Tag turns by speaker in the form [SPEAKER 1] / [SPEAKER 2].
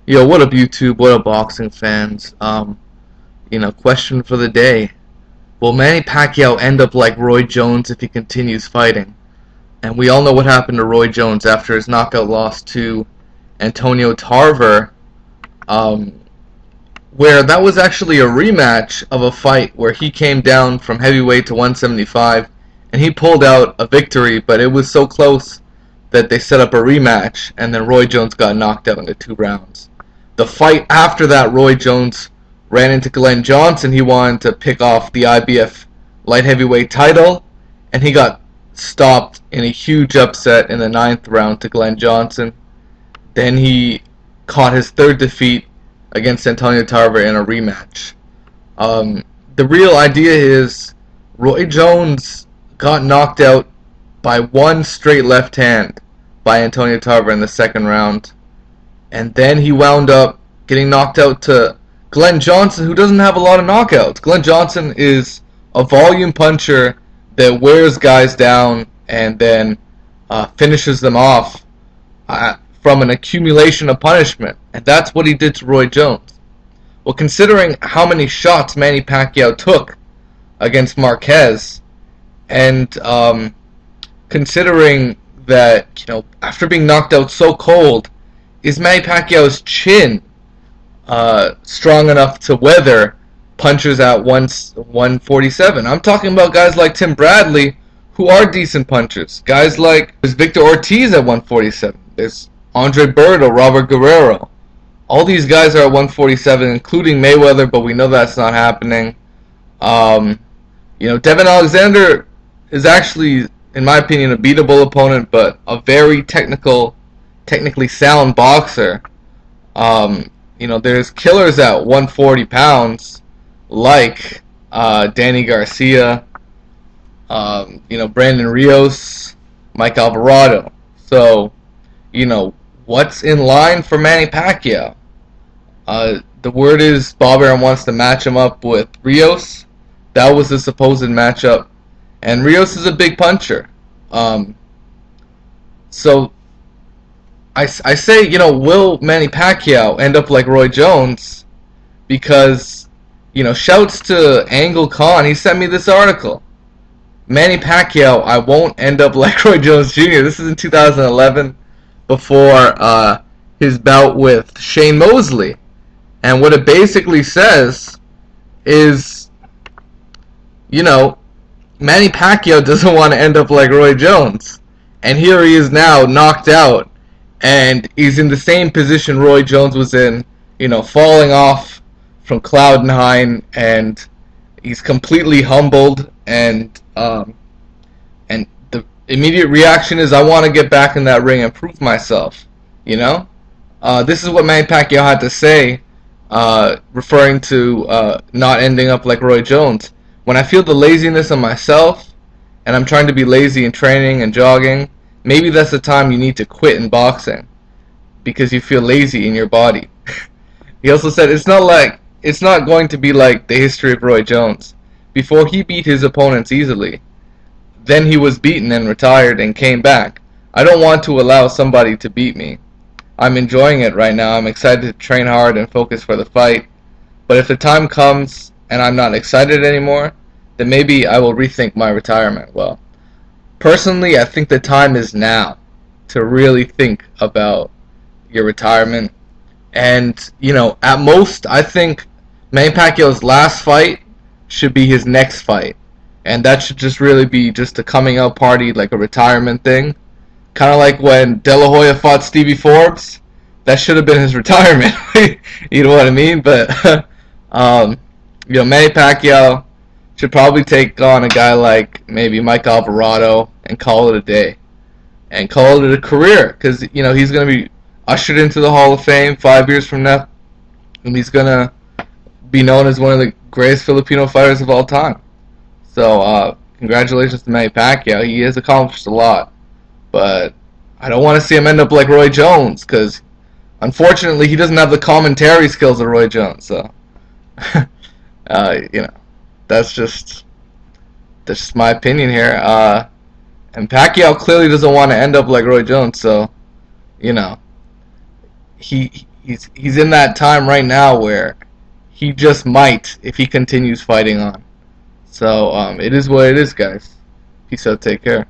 [SPEAKER 1] Yo, what up, YouTube? What up, boxing fans? Question for the day: will Manny Pacquiao end up like Roy Jones if he continues fighting? And we all know what happened to Roy Jones after his knockout loss to Antonio Tarver, um, where that was actually a rematch of a fight where he came down from heavyweight to 175, and he pulled out a victory, but it was so close that they set up a rematch, and then Roy Jones got knocked out in the 2 rounds. The fight after that, Roy Jones ran into Glenn Johnson. He wanted to pick off the IBF light heavyweight title, and he got stopped in a huge upset in the 9th round to Glenn Johnson. Then he caught his third defeat against Antonio Tarver in a rematch. The real idea is Roy Jones got knocked out by one straight left hand by Antonio Tarver in the 2nd round. And then he wound up getting knocked out to Glenn Johnson, who doesn't have a lot of knockouts. Glenn Johnson is a volume puncher that wears guys down and then finishes them off from an accumulation of punishment. And that's what he did to Roy Jones. Well, considering how many shots Manny Pacquiao took against Marquez, and considering that, after being knocked out so cold, is Manny Pacquiao's chin strong enough to weather punches at 147? I'm talking about guys like Tim Bradley, who are decent punchers. Guys like there's Victor Ortiz at 147. There's Andre Berto, Robert Guerrero. All these guys are at 147, including Mayweather, but we know that's not happening. Devin Alexander is actually, in my opinion, a beatable opponent, but a very technically sound boxer. There's killers at 140 pounds, like Danny Garcia, Brandon Rios, Mike Alvarado. So, what's in line for Manny Pacquiao? The word is Bob Arum wants to match him up with Rios. That was the supposed matchup. And Rios is a big puncher. So I say, will Manny Pacquiao end up like Roy Jones? Because, shouts to Angle Khan. He sent me this article. Manny Pacquiao, I won't end up like Roy Jones Jr. This is in 2011, before his bout with Shane Mosley. And what it basically says is, Manny Pacquiao doesn't want to end up like Roy Jones. And here he is now, knocked out. And he's in the same position Roy Jones was in, falling off from Cloud9, and he's completely humbled, and the immediate reaction is, I want to get back in that ring and prove myself, This is what Manny Pacquiao had to say, referring to not ending up like Roy Jones. When I feel the laziness of myself, and I'm trying to be lazy in training and jogging, maybe that's the time you need to quit in boxing, because you feel lazy in your body. He also said it's not going to be like the history of Roy Jones. Before he beat his opponents easily, then he was beaten and retired and came back. I don't want to allow somebody to beat me. I'm enjoying it right now. I'm excited to train hard and focus for the fight. But if the time comes and I'm not excited anymore, then maybe I will rethink my retirement. Well, personally, I think the time is now to really think about your retirement. And, at most, I think Manny Pacquiao's last fight should be his next fight. And that should just really be just a coming out party, like a retirement thing. Kind of like when De La Hoya fought Stevie Forbes. That should have been his retirement. You know what I mean? But, Manny Pacquiao should probably take on a guy like maybe Mike Alvarado and call it a day. And call it a career. Because, he's going to be ushered into the Hall of Fame 5 years from now. And he's going to be known as one of the greatest Filipino fighters of all time. So, congratulations to Manny Pacquiao. He has accomplished a lot. But I don't want to see him end up like Roy Jones, because unfortunately he doesn't have the commentary skills of Roy Jones. So, that's just my opinion here. And Pacquiao clearly doesn't want to end up like Roy Jones. So, he he's in that time right now where he just might if he continues fighting on. So it is what it is, guys. Peace out. Take care.